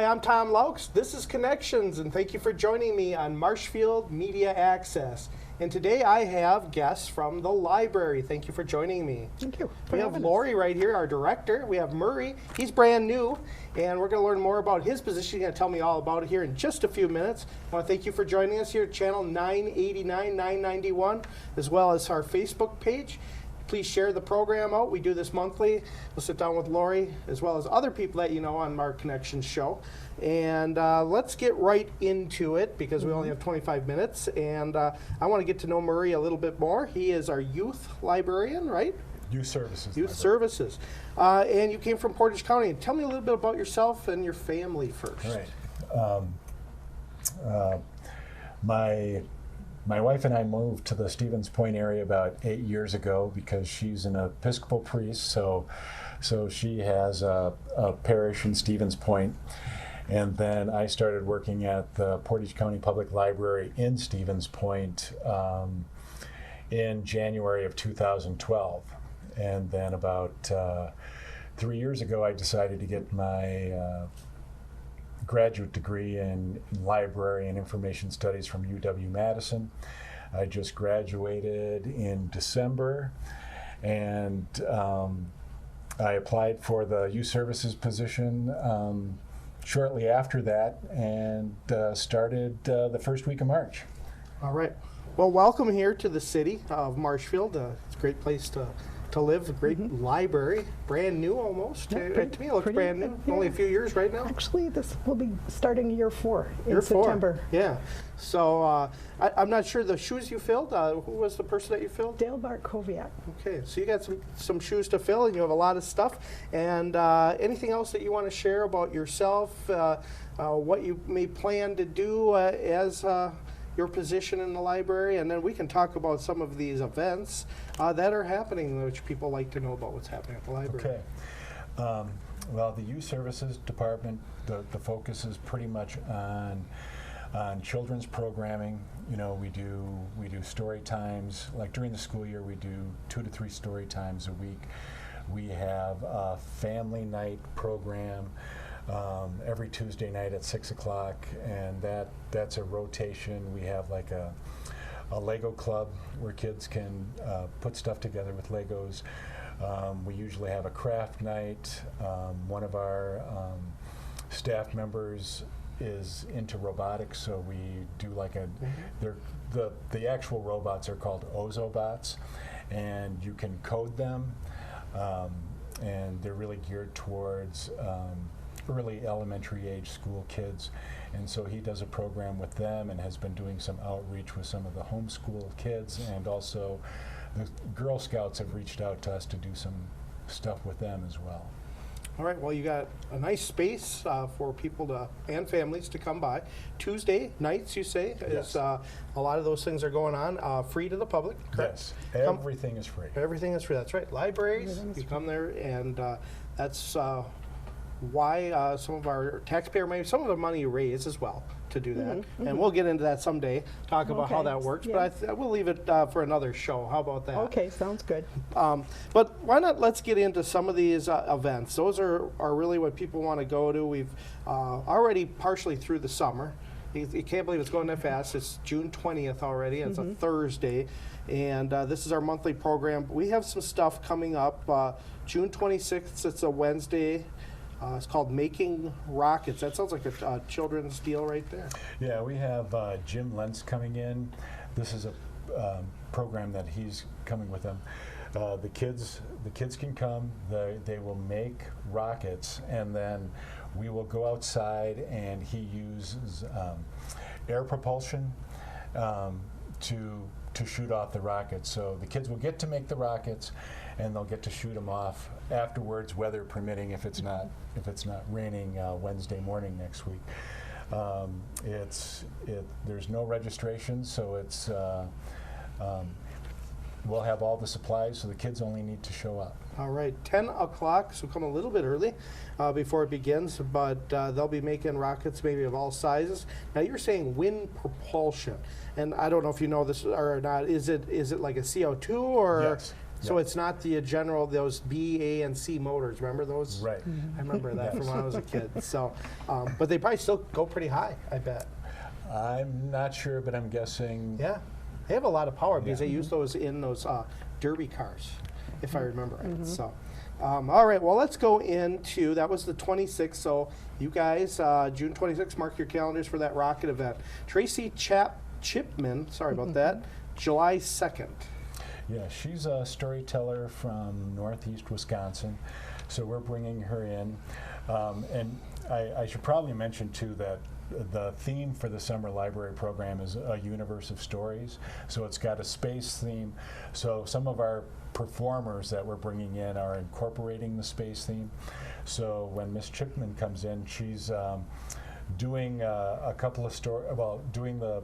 I'm Tom Laux. This is Connections, and thank you for joining me on Marshfield Media Access. And today I have guests from the library. Thank you for joining me. Thank you. We have Lori right here, our director. We have Murray. He's brand new, and we're going to learn more about his position. He's going to tell me all about it here in just a few minutes. I want to thank you for joining us here at Channel 989, 991, as well as our Facebook page. Please share the program out. We do this monthly. We'll sit down with Lori as well as other people that you know on our Connections show. And let's get right into it because we only have 25 minutes. And I want to get to know Murray a little bit more. He is our youth librarian, right? Youth Services. Youth Services. And you came from Portage County. Tell me a little bit about yourself and your family first. Right. My wife and I moved to the Stevens Point area about 8 years ago because she's an Episcopal priest, so she has a parish in Stevens Point. And then I started working at the Portage County Public Library in Stevens Point in January of 2012. And then about 3 years ago, I decided to get my graduate degree in library and information studies from UW-Madison. I just graduated in December, and I applied for the youth services position shortly after that, and started the first week of March. All right. Well, welcome here to the city of Marshfield. It's a great place to live, a great library, brand new almost. Yeah, to me, it looks brand new. Yeah. Only a few years right now. Actually, this will be starting year 4 in Year 4. September. Yeah. So I'm not sure the shoes you filled. Who was the person that you filled? Dale Barkoviak. Okay, so you got some shoes to fill, and you have a lot of stuff. And anything else that you want to share about yourself, what you may plan to do as your position in the library, and then we can talk about some of these events that are happening, which people like to know about what's happening at the library. Okay. Well, the Youth Services Department, the focus is pretty much on children's programming. You know, we do story times. Like during the school year, we do 2 to 3 story times a week. We have a family night program every Tuesday night at 6 o'clock, and that's a rotation. We have like a Lego club where kids can put stuff together with Legos. We usually have a craft night. One of our staff members is into robotics, so we do like the actual robots are called Ozobots, and you can code them, and they're really geared towards early elementary age school kids. And so he does a program with them and has been doing some outreach with some of the homeschool kids, and also the Girl Scouts have reached out to us to do some stuff with them as well. All right, well, you got a nice space for people and families to come by. Tuesday nights, you say, Yes. is a lot of those things are going on, free to the public, correct? Yes, everything is free. Everything is free, that's right. Libraries, you come there, and that's why some of our taxpayer money, some of the money you raise as well to do that. And we'll get into that someday, talk about how that works, Yeah. but we'll leave it for another show. How about that? Okay, sounds good. But why not let's get into some of these events. Those are really what people want to go to. We've already partially through the summer. You can't believe it's going that fast. It's June 20th already. It's a Thursday. And this is our monthly program. We have some stuff coming up. June 26th, it's a Wednesday. It's called Making Rockets. That sounds like a children's deal right there. Yeah, we have Jim Lentz coming in. This is a program that he's coming with them. The kids can come. They will make rockets, and then we will go outside, and he uses air propulsion to shoot off the rockets. So the kids will get to make the rockets, and they'll get to shoot them off afterwards, weather permitting, if it's not raining Wednesday morning next week. There's no registration, so it's we'll have all the supplies, so the kids only need to show up. All right, 10 o'clock, so come a little bit early before it begins, but they'll be making rockets maybe of all sizes. Now you're saying wind propulsion, and I don't know if you know this or not. Is it like a CO2 or? Yes. So Yeah. it's not the general, those B, A, and C motors. Remember those? Right. I remember that from Yes. when I was a kid. So, but they probably still go pretty high, I bet. I'm not sure, but I'm guessing. Yeah. They have a lot of power because Yeah. they use those in those derby cars, if I remember right. So, all right, well, let's go into, that was the 26th. So you guys, June 26th, mark your calendars for that rocket event. Tracy Chipman, sorry about that, July 2nd. Yeah, she's a storyteller from Northeast Wisconsin, so we're bringing her in. And I should probably mention, too, that the theme for the summer library program is a universe of stories. So it's got a space theme. So some of our performers that we're bringing in are incorporating the space theme. So when Miss Chipman comes in, she's doing a couple of doing the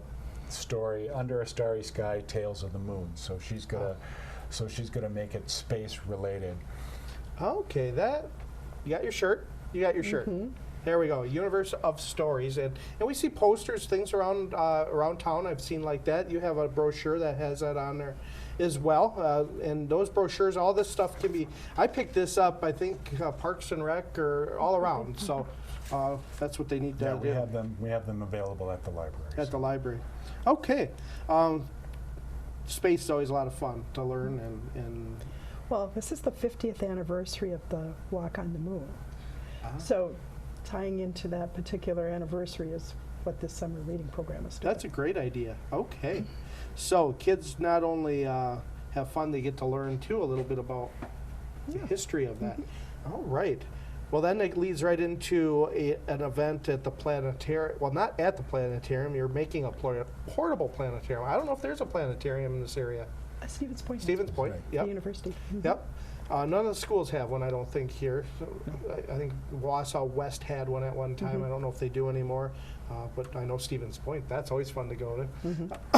story Under a Starry Sky, Tales of the Moon. So she's gonna make it space related. Okay, you got your shirt. You got your shirt. There we go. Universe of Stories, and we see posters, things around town. I've seen like that. You have a brochure that has that on there as well, and those brochures, all this stuff can be. I picked this up. I think Parks and Rec or all around. So that's what they need to Yeah, do. we have them available at the library. At the library. Okay. Space is always a lot of fun to learn, and Well, this is the 50th anniversary of the Walk on the Moon. So tying into that particular anniversary is what this summer reading program is doing. that's a great idea. Okay. So kids not only have fun, they get to learn too a little bit about the history of that. All right. Well, then it leads right into an event at the planetarium. Well, not at the planetarium. You're making a portable planetarium. I don't know if there's a planetarium in this area. Stevens Point. Stevens Point. Right. The Yep. university. Yep. None of the schools have one, I don't think, here. So, I think Wausau West had one at one time. I don't know if they do anymore. But I know Stevens Point, that's always fun to go to,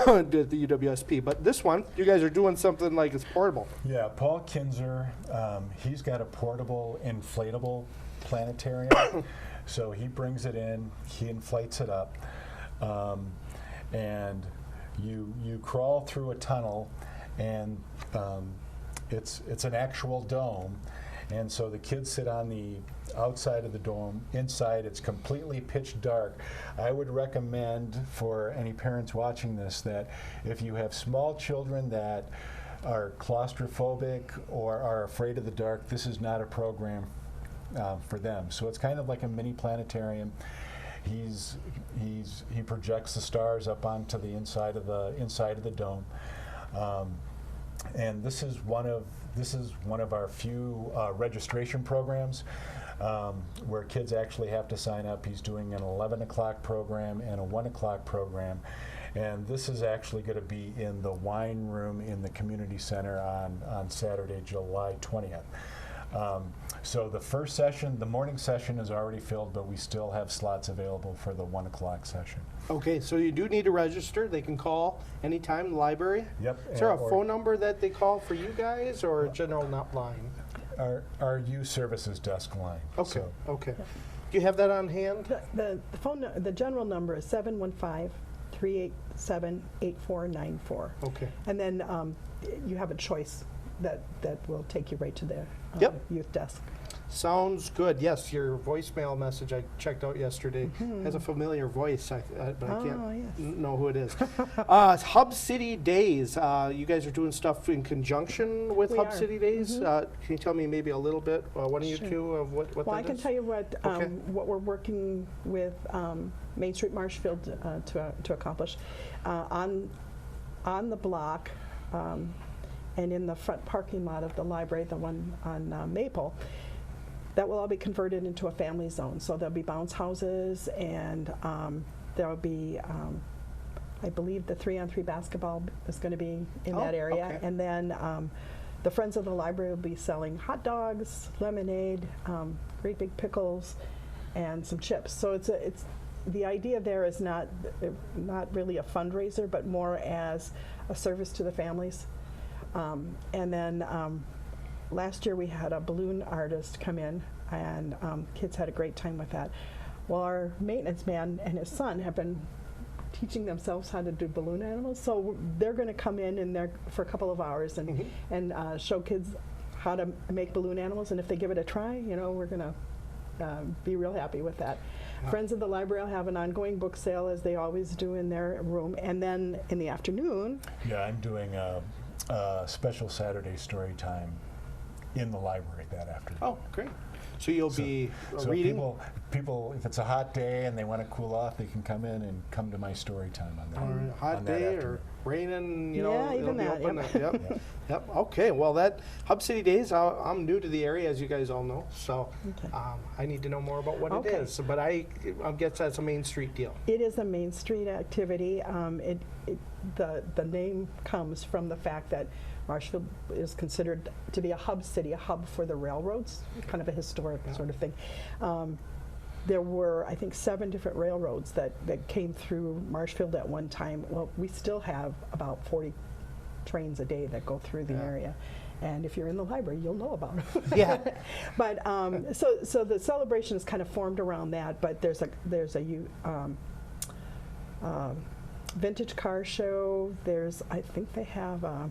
at the UWSP. But this one, you guys are doing something like it's portable. Yeah, Paul Kinzer, he's got a portable inflatable planetarium. So he brings it in, he inflates it up, and you crawl through a tunnel, and it's an actual dome. And so the kids sit on the outside of the dome. Inside, it's completely pitch dark. I would recommend for any parents watching this that if you have small children that are claustrophobic or are afraid of the dark, this is not a program for them. So it's kind of like a mini planetarium. He projects the stars up onto the inside of the dome. And this is one of our few registration programs where kids actually have to sign up. He's doing an 11 o'clock program and a 1 o'clock program. And this is actually going to be in the wine room in the community center on Saturday, July 20th. So the first session, the morning session is already filled, but we still have slots available for the 1 o'clock session. Okay, so you do need to register. They can call anytime, the library. Yep. Is there a or phone number that they call for you guys, or a general line? Our youth services desk line. Okay, So, okay. Do you have that on hand? The general number is 715-387-8494. Okay. And then you have a choice that will take you right to the Yep. youth desk. Sounds good. Yes, your voicemail message I checked out yesterday has a familiar voice, but I can't yes. know who it is. Hub City Days. You guys are doing stuff in conjunction with We Hub are. City Days. Can you tell me maybe a little bit, one of you Sure. two, of what Well, that I can is? tell you what Okay. what we're working with Main Street Marshfield to accomplish on the block and in the front parking lot of the library, the one on Maple. That will all be converted into a family zone. So there'll be bounce houses, and there'll be, I believe, the 3-on-3 basketball is going to be in that area, okay. and then the Friends of the Library will be selling hot dogs, lemonade, great big pickles, and some chips. So it's the idea there is not really a fundraiser, but more as a service to the families. And then last year we had a balloon artist come in, and kids had a great time with that. Well, our maintenance man and his son have been teaching themselves how to do balloon animals. So they're going to come in there for a couple of hours and show kids how to make balloon animals. And if they give it a try, we're going to be real happy with that. Yeah. Friends of the Library will have an ongoing book sale, as they always do, in their room. And then in the afternoon... Yeah, I'm doing a special Saturday story time in the library that afternoon. Oh, great. So you'll be reading? People, if it's a hot day and they want to cool off, they can come in and come to my story time on that. On a hot day or raining, Yeah, it'll even be that, open. yep. Yep. Yep. Okay. Well, that Hub City Days, I'm new to the area, as you guys all know. So Okay. I need to know more about what it Okay. is. But I guess that's a Main Street deal. It is a Main Street activity. The name comes from the fact that Marshfield is considered to be a hub city, a hub for the railroads, kind of a historic sort of thing. There were, I think, 7 different railroads that came through Marshfield at one time. Well, we still have about 40 trains a day that go through the area. And if you're in the library, you'll know about them. Yeah. But so the celebration is kind of formed around that. But there's a vintage car show. I think they have a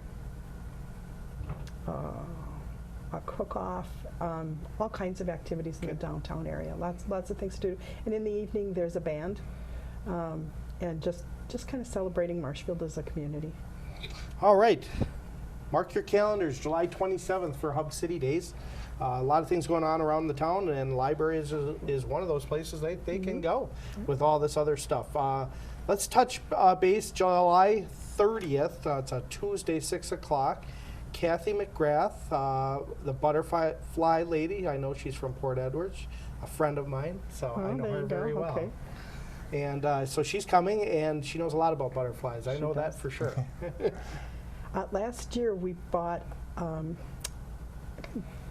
cook-off, all kinds of activities in the downtown area. Lots of things to do. And in the evening, there's a band, and just kind of celebrating Marshfield as a community. All right. Mark your calendars, July 27th for Hub City Days. A lot of things going on around the town, and the library is one of those places they can go with all this other stuff. Let's touch base July 30th. It's a Tuesday, 6 o'clock. Kathy McGrath, the butterfly lady. I know she's from Port Edwards, a friend of mine, so I know her very well. Okay. And so she's coming, and she knows a lot about butterflies. I She know does. that for sure. Last year, we bought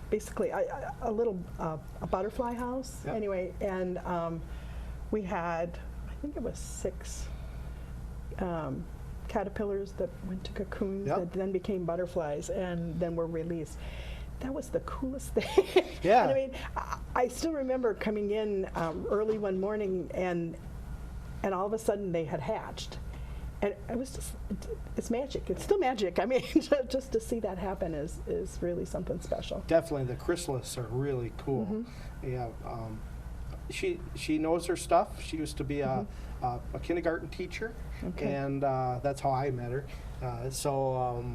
basically a little a butterfly house. Yep. Anyway, and we had, I think it was 6 caterpillars that went to cocoons Yep. that then became butterflies and then were released. That was the coolest thing. Yeah. And I mean, I still remember coming in early one morning and all of a sudden they had hatched. And it was just, it's magic. It's still magic. I mean, just to see that happen is really something special. Definitely, the chrysalids are really cool. Yeah, she knows her stuff. She used to be a kindergarten teacher, and that's how I met her. So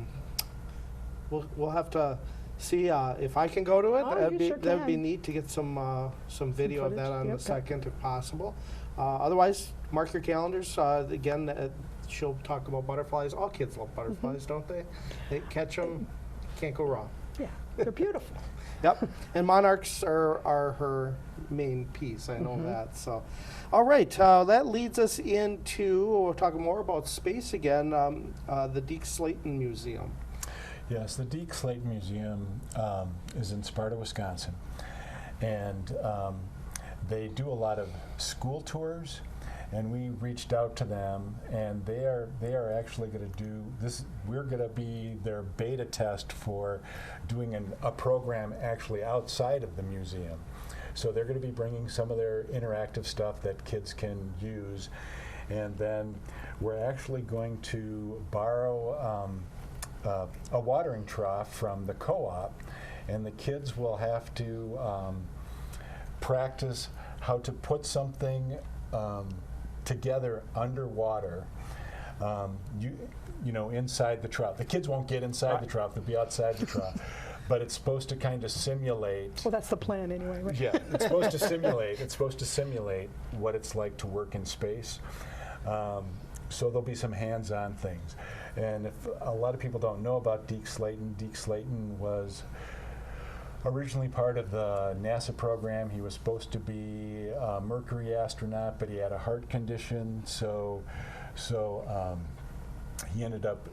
we'll have to see if I can go to it. Oh, you sure that'd be can. neat to get some video of footage. that on Yep. the 2nd if possible. Otherwise, mark your calendars. Again, she'll talk about butterflies. All kids love butterflies, don't they? They catch them, can't go wrong. Yeah, they're beautiful. Yep, and monarchs are her main piece. I know that. So, all right, that leads us into, we'll talk more about space again, the Deke Slayton Museum. Yes, the Deke Slayton Museum is in Sparta, Wisconsin, and they do a lot of school tours. And we reached out to them, and they are actually going to do this. We're going to be their beta test for doing a program actually outside of the museum. So they're going to be bringing some of their interactive stuff that kids can use, and then we're actually going to borrow a watering trough from the co-op, and the kids will have to practice how to put something together underwater, inside the trough. The kids won't get inside the trough; they'll be outside the trough. But it's supposed to kind of simulate. Well, that's the plan anyway, right? Yeah, it's supposed to simulate. It's supposed to simulate what it's like to work in space. So there'll be some hands-on things. And if a lot of people don't know about Deke Slayton was originally part of the NASA program. He was supposed to be a Mercury astronaut, but he had a heart condition, so he ended up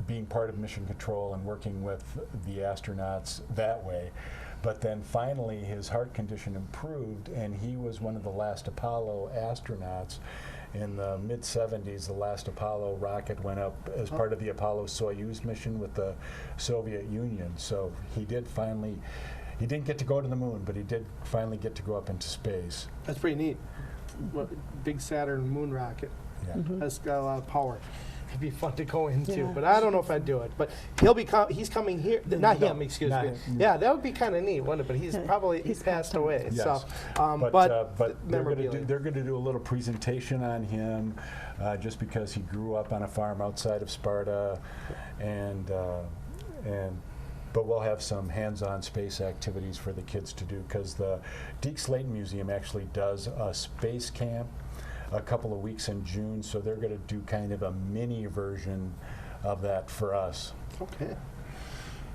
being part of mission control and working with the astronauts that way. But then finally his heart condition improved, and he was one of the last Apollo astronauts. In the mid-'70s, the last Apollo rocket went up as part of the Apollo-Soyuz mission with the Soviet Union. So he didn't get to go to the moon, but he did finally get to go up into space. That's pretty neat. big Saturn moon rocket. Yeah. That's got a lot of power. It'd be fun to go into, Yeah. but I don't know if I'd do it. But he's coming here. Not him, excuse not me. him. Yeah, that would be kind of neat, wouldn't it? But he's passed away. Yes. So, but they're memorabilia. going to do a little presentation on him, just because he grew up on a farm outside of Sparta, but we'll have some hands-on space activities for the kids to do, because the Deke Slayton Museum actually does a space camp a couple of weeks in June, so they're going to do kind of a mini version of that for us. Okay.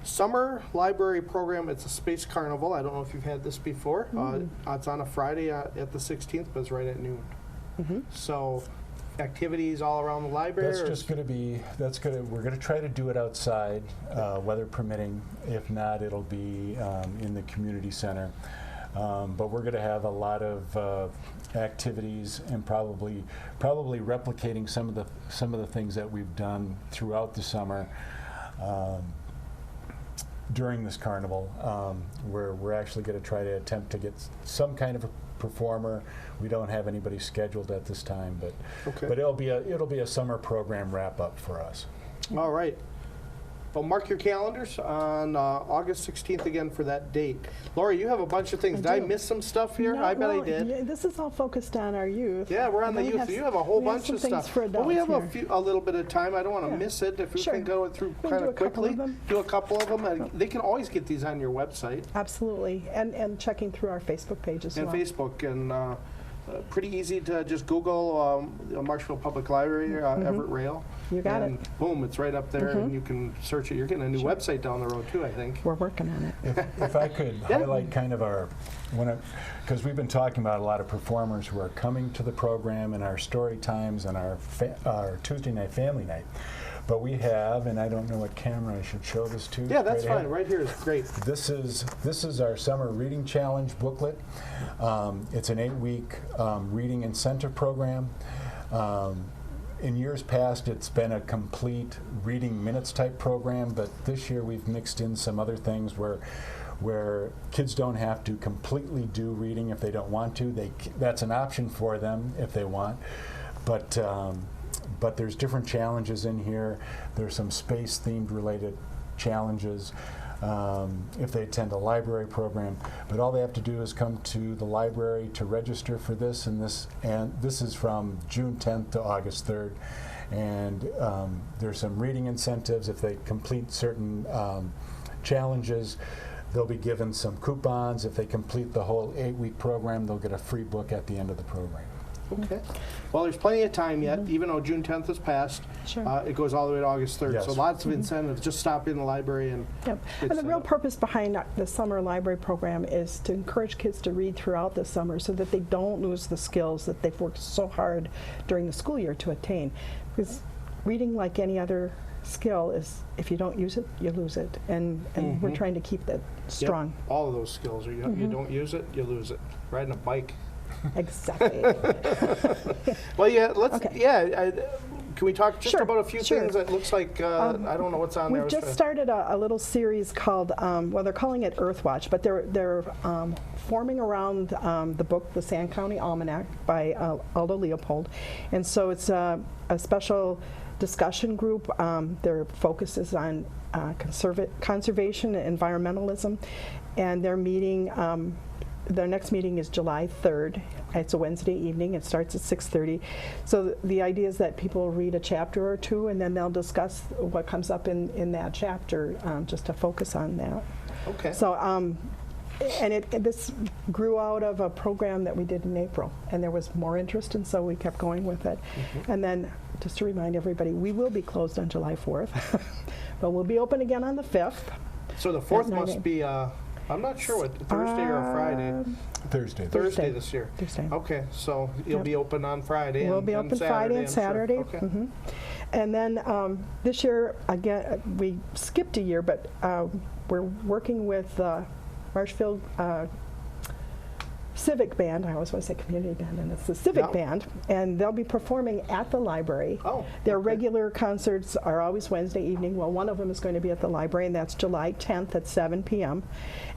Summer library program. It's a space carnival. I don't know if you've had this before. It's on a Friday at the 16th, but it's right at noon. So, activities all around the library. That's just going to be. We're going to try to do it outside, weather permitting. If not, it'll be in the community center. But we're going to have a lot of activities, and probably replicating some of the things that we've done throughout the summer during this carnival, where we're actually going to try to attempt to get some kind of a performer. We don't have anybody scheduled at this time, but it'll be a summer program wrap up for us. All right. Well, mark your calendars on August 16th again for that date. Lori, you have a bunch of things. Did I miss some stuff here? No, I bet I well, did. yeah, this is all focused on our youth. Yeah, we're on And the then we youth. You have a whole we have bunch some of things stuff. for But we have adults here. a little bit of time. I don't want to Yeah. miss it. If we Sure. can go through We can kind do of a couple quickly, of them. do a couple of them. And they can always get these on your website Absolutely, and checking through our Facebook page as and well. Facebook. And pretty easy to just Google Marshfield Public Library, Everett Roehl. You got and boom, it's right up there, and you can search it. You're getting a new website down the road too, I think. We're working on it. If I could Yeah. highlight kind of because we've been talking about a lot of performers who are coming to the program and our story times and our Tuesday night family night. But we have, and I don't know what camera I should show this to. Yeah, that's Straight ahead. fine. Right here is great. This is our summer reading challenge booklet. It's an 8-week reading incentive program. In years past, it's been a complete reading minutes type program, but this year we've mixed in some other things where kids don't have to completely do reading if they don't want to. That's an option for them if they want, but there's different challenges in here. There's some space-themed related challenges if they attend a library program. But all they have to do is come to the library to register for this, and this is from June 10th to August 3rd. And there's some reading incentives. If they complete certain challenges, they'll be given some coupons. If they complete the whole 8-week program, they'll get a free book at the end of the program. Okay. Well, there's plenty of time yet, even though June 10th has passed. Sure. It goes all the way to August 3rd. Yes. So lots of incentives. Just stop in the library and Yep. get And the set real up. purpose behind the summer library program is to encourage kids to read throughout the summer so that they don't lose the skills that they've worked so hard during the school year to attain. Because reading, like any other skill, is if you don't use it, you lose it. And we're trying to keep that Yep. strong. All of those skills. You don't use it, you lose it. Riding a bike. Exactly. Well, yeah, Okay. can we talk just Sure, about a few sure. things? It looks like, I don't know what's on there. We've just started a little series called, well, they're calling it Earthwatch, but they're forming around the book, The Sand County Almanac by Aldo Leopold. And so it's a special discussion group. Their focus is on conservation and environmentalism. And they're meeting, their next meeting is July 3rd. It's a Wednesday evening. It starts at 6:30. So the idea is that people read a chapter or two, and then they'll discuss what comes up in that chapter, just to focus on that. Okay. So, and this grew out of a program that we did in April, and there was more interest, and so we kept going with it. And then, just to remind everybody, we will be closed on July 4th, but we'll be open again on the 5th. So the 4th at 9 must a.m. be, I'm not sure what, Thursday or a Friday? Thursday. Thursday this year. Thursday. Okay, so you'll Yep. be open on Friday. We'll and- be and open Friday and I'm sure. Saturday. Okay. And then this year, again, we skipped a year, but we're working with Marshfield civic band. I always want to say community band, and it's the civic band, and they'll be performing at the library. Oh, Their okay. regular concerts are always Wednesday evening. Well, one of them is going to be at the library, and that's July 10th at 7 p.m.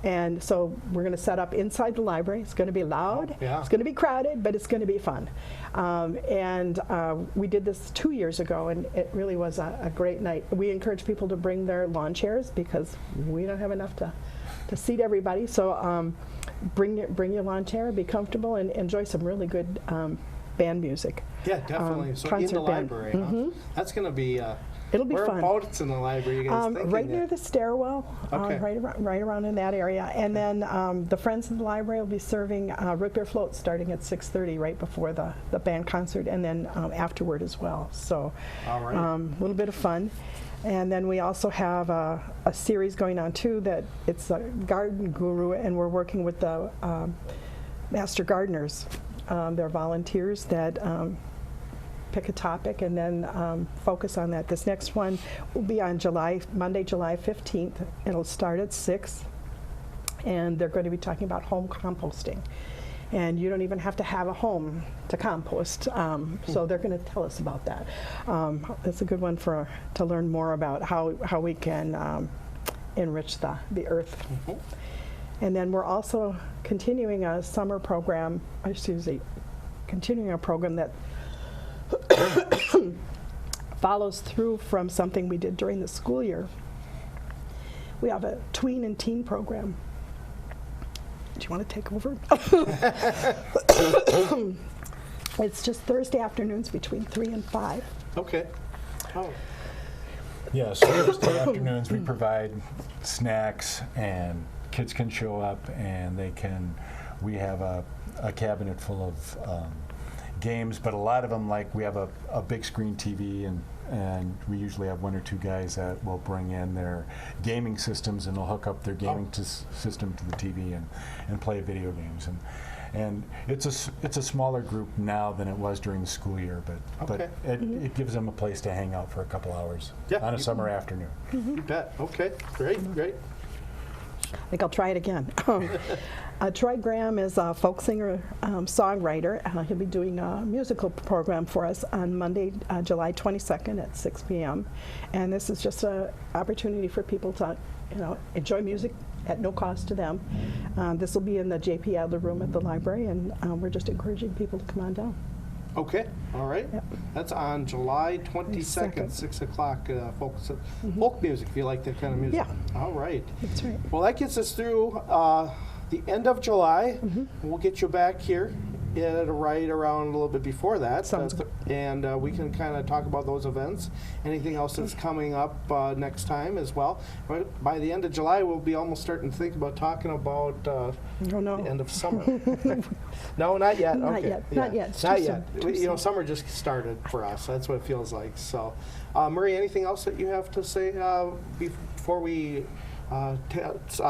And so we're going to set up inside the library. It's going to be loud. Yeah. It's going to be crowded, but it's going to be fun. We did this 2 years ago, and it really was a great night. We encourage people to bring their lawn chairs because we don't have enough to seat everybody. So bring your lawn chair, be comfortable, and enjoy some really good band music. Yeah, definitely. So in concert the band. library, huh? That's going to be. It'll be fun. Whereabouts in the library, you guys thinking? Right near the stairwell, Okay. right around in that area. And then the Friends of the Library will be serving root beer floats starting at 6:30, right before the band concert, and then afterward as well. So All right. a little bit of fun. And then we also have a series going on too that it's a garden guru, and we're working with the master gardeners. They're volunteers that pick a topic and then focus on that. This next one will be on Monday, July 15th. It'll start at 6, and they're going to be talking about home composting. And you don't even have to have a home to compost, so they're going to tell us about that. It's a good one to learn more about how we can enrich the earth. Mhm. And then we're also continuing a summer program, continuing a program that follows through from something we did during the school year. We have a tween and teen program. Do you want to take over? It's just Thursday afternoons between 3 and 5. Okay. Oh, Yeah, so Thursday afternoons we provide snacks, and kids can show up and we have a cabinet full of games, but a lot of them, like we have a big screen TV, and we usually have one or two guys that will bring in their gaming systems, and they'll hook up their gaming system to the TV and play video games. And it's a smaller group now than it was during the school year, but Okay. it gives them a place to hang out for a couple hours Yeah, on a you- summer afternoon. you bet. Okay, great. I think I'll try it again. Troy Graham is a folk singer, songwriter. He'll be doing a musical program for us on Monday, July 22nd at 6 p.m. And this is just an opportunity for people to, enjoy music at no cost to them. This will be in the J.P. Adler room at the library, and we're just encouraging people to come on down. Okay, all right. Yep. That's on July 22nd, 6 o'clock. Folk music, if you like that kind of music. Yeah. All right. That's right. Well, that gets us through the end of July. We'll get you back here right around a little bit before that. Sounds good. And we can kind of talk about those events. Anything else that's coming up next time as well. But by the end of July, we'll be almost starting to think about talking about Oh, no. the end of summer. No, not yet. Not Okay. yet. Yeah. Not yet. It's Not too yet. soon. Too soon. Summer just started for us. That's what it feels like. So, Murray, anything else that you have to say before we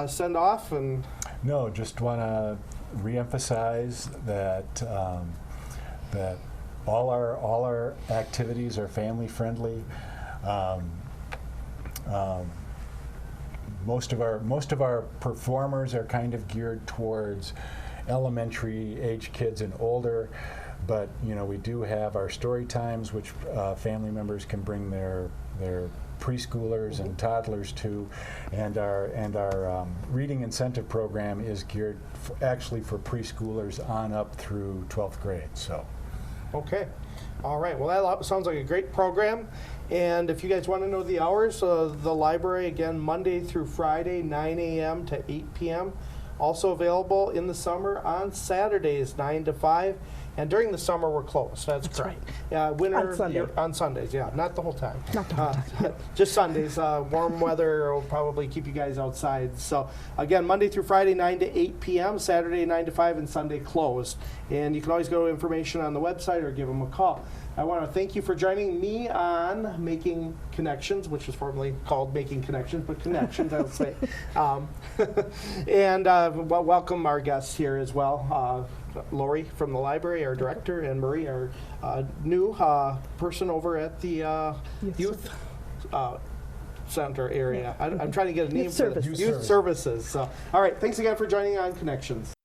send off? And No, just want to reemphasize that that all our activities are family friendly. Most of our performers are kind of geared towards elementary age kids and older, but we do have our story times, which family members can bring their preschoolers and toddlers to, and our reading incentive program is geared actually for preschoolers on up through 12th grade. So. okay. All right. Well, that sounds like a great program. And if you guys want to know the hours, the library, again, Monday through Friday, 9 a.m. to 8 p.m. Also available in the summer on Saturdays, 9 to 5. And during the summer, we're closed. That's correct. Yeah, winter On Sunday. On Sundays, yeah, not the whole time. Not the whole time. Just Sundays. Warm weather will probably keep you guys outside. So again, Monday through Friday, 9 to 8 p.m. Saturday, 9 to 5, and Sunday closed. And you can always go to information on the website or give them a call. I want to thank you for joining me on Making Connections, which is formerly called Making Connections, but Connections, I'll say. And welcome our guests here as well. Lori from the library, our director, and Marie, our new person over at the youth center area. I'm trying to get a name for Services. the youth services. So, all right, thanks again for joining on Connections.